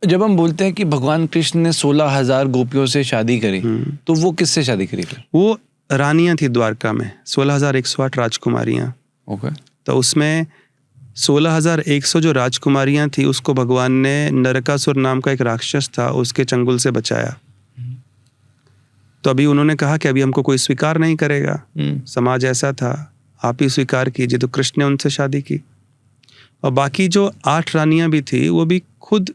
जब हम बोलते हैं कि भगवान कृष्ण ने 16,000 गोपियों से शादी करी, तो वो किससे शादी करी फिर? वो रानियां थी द्वारका में, 16,108 राजकुमारियां। ओके। तो उसमें 16,100 जो राजकुमारियां थी उसको भगवान ने नरकासुर नाम का एक राक्षस था उसके चंगुल से बचाया। तो अभी उन्होंने कहा कि अभी हमको कोई स्वीकार नहीं करेगा, समाज ऐसा था, आप ही स्वीकार कीजिए। तो कृष्ण ने उनसे शादी की। और बाकी जो 8 रानियां भी थी वो भी खुद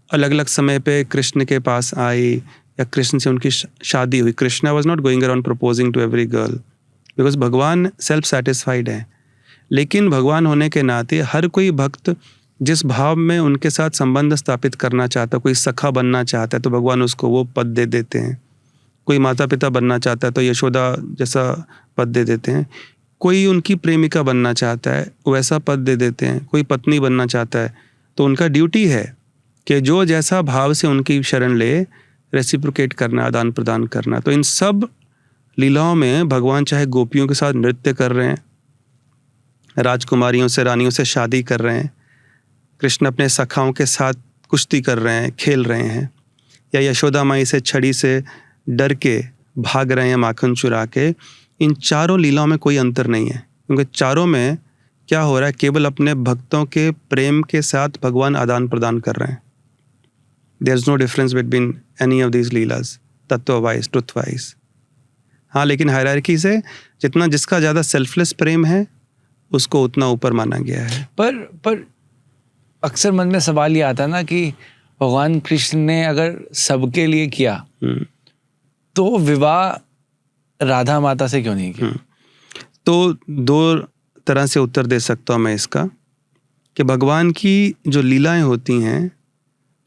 अलग अलग समय पे कृष्ण के पास आई या कृष्ण से उनकी शादी हुई। Krishna was not going around proposing to every girl, because भगवान सेल्फ सेटिस्फाइड है। लेकिन भगवान होने के नाते हर कोई भक्त जिस भाव में उनके साथ संबंध स्थापित करना चाहता, कोई सखा बनना चाहता है तो भगवान उसको वो पद दे देते हैं। कोई माता पिता बनना चाहता है तो यशोदा जैसा पद दे देते हैं। कोई उनकी प्रेमिका बनना चाहता है वैसा पद दे देते हैं। कोई पत्नी बनना चाहता है तो उनका ड्यूटी है कि जो जैसा भाव से उनकी शरण ले, रेसिप्रोकेट करना, आदान प्रदान करना। तो इन सब लीलाओं में भगवान चाहे गोपियों के साथ नृत्य कर रहे हैं, राजकुमारियों से, रानियों से शादी कर रहे हैं, कृष्ण अपने सखाओं के साथ कुश्ती कर रहे हैं, खेल रहे हैं, या यशोदा माई से छड़ी से डर के भाग रहे हैं माखन चुरा के, इन चारों लीलाओं में कोई अंतर नहीं है। क्योंकि चारों में क्या हो रहा है, केवल अपने भक्तों के प्रेम के साथ भगवान आदान प्रदान कर रहे हैं। There is no difference between any of these लीलाज, तत्व वाइज, ट्रुथ वाइज। हाँ, लेकिन हायरार्की से जितना जिसका ज़्यादा सेल्फलेस प्रेम है उसको उतना ऊपर माना गया है। पर अक्सर मन में सवाल ये आता ना कि भगवान कृष्ण ने अगर सबके लिए किया तो विवाह राधा माता से क्यों नहीं किया? तो 2 तरह से उत्तर दे सकता हूँ मैं इसका, कि भगवान की जो लीलाएं होती हैं,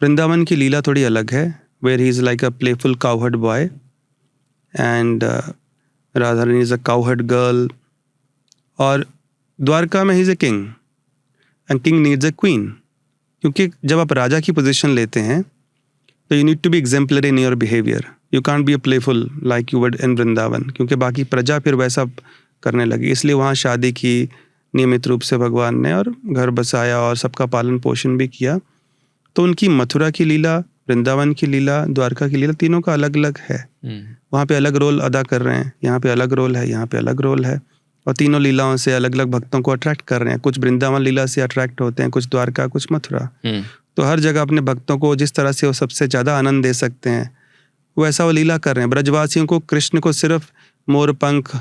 वृंदावन की लीला थोड़ी अलग है, where he is like a playful cowherd boy and Radha Rani is a cowherd girl. और द्वारका में he is a king and king needs a queen. क्योंकि जब आप राजा की पोजीशन लेते हैं तो you need to be exemplary in your behaviour. You can't be a playful like you would in Vrindavan, क्योंकि बाकी प्रजा फिर वैसा करने लगी। इसलिए वहाँ शादी की नियमित रूप से भगवान ने, और घर बसाया और सबका पालन पोषण भी किया। तो उनकी मथुरा की लीला, वृंदावन की लीला, द्वारका की लीला, तीनों का अलग अलग है। वहाँ पे अलग रोल अदा कर रहे हैं, यहाँ पे अलग रोल है, यहाँ पे अलग रोल है, और तीनों लीलाओं से अलग अलग भक्तों को अट्रैक्ट कर रहे हैं। कुछ वृंदावन लीला से अट्रैक्ट होते हैं, कुछ द्वारका, कुछ मथुरा। तो हर जगह अपने भक्तों को जिस तरह से वो सबसे ज़्यादा आनंद दे सकते हैं वैसा वो लीला कर रहे हैं। ब्रजवासियों को कृष्ण को सिर्फ मोर पंख,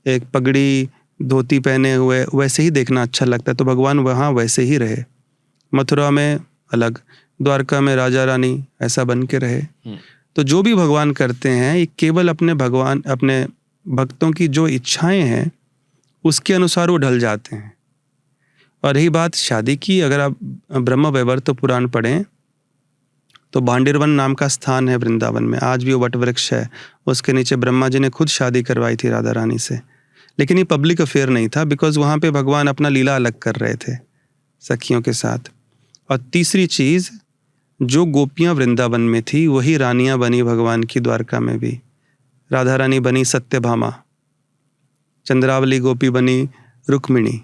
एक पगड़ी, धोती पहने हुए वैसे ही देखना अच्छा लगता है, तो भगवान वहाँ वैसे ही रहे। मथुरा में अलग, द्वारका में राजा रानी ऐसा बन के रहे। तो जो भी भगवान करते हैं ये केवल अपने भक्तों की जो इच्छाएं हैं उसके अनुसार वो ढल जाते हैं। और रही बात शादी की, अगर आप ब्रह्म वैवर्त पुराण पढ़ें तो भांडिरवन नाम का स्थान है वृंदावन में, आज भी वो वट वृक्ष है, उसके नीचे ब्रह्मा जी ने खुद शादी करवाई थी राधा रानी से। लेकिन ये पब्लिक अफेयर नहीं था, बिकॉज वहाँ पे भगवान अपना लीला अलग कर रहे थे सखियों के साथ। और तीसरी चीज़, जो गोपियाँ वृंदावन में थी वही रानियाँ बनी भगवान की द्वारका में भी। राधा रानी बनी सत्यभामा, चंद्रावली गोपी बनी रुक्मिणी।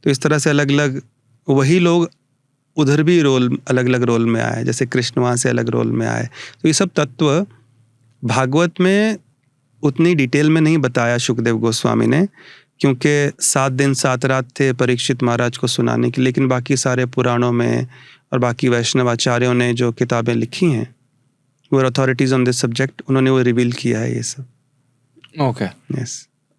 तो इस तरह से अलग अलग वही लोग उधर भी रोल, अलग अलग रोल में आए, जैसे कृष्ण वहाँ से अलग रोल में आए। तो ये सब तत्व भागवत में उतनी डिटेल में नहीं बताया सुखदेव गोस्वामी ने, क्योंकि 7 दिन 7 रात थे परीक्षित महाराज को सुनाने की। लेकिन बाकी सारे पुराणों में और बाकी वैष्णव आचार्यों ने जो किताबें लिखी हैं, वो अथॉरिटीज़ ऑन दिस सब्जेक्ट, उन्होंने वो रिवील किया है ये सब। Okay, yes.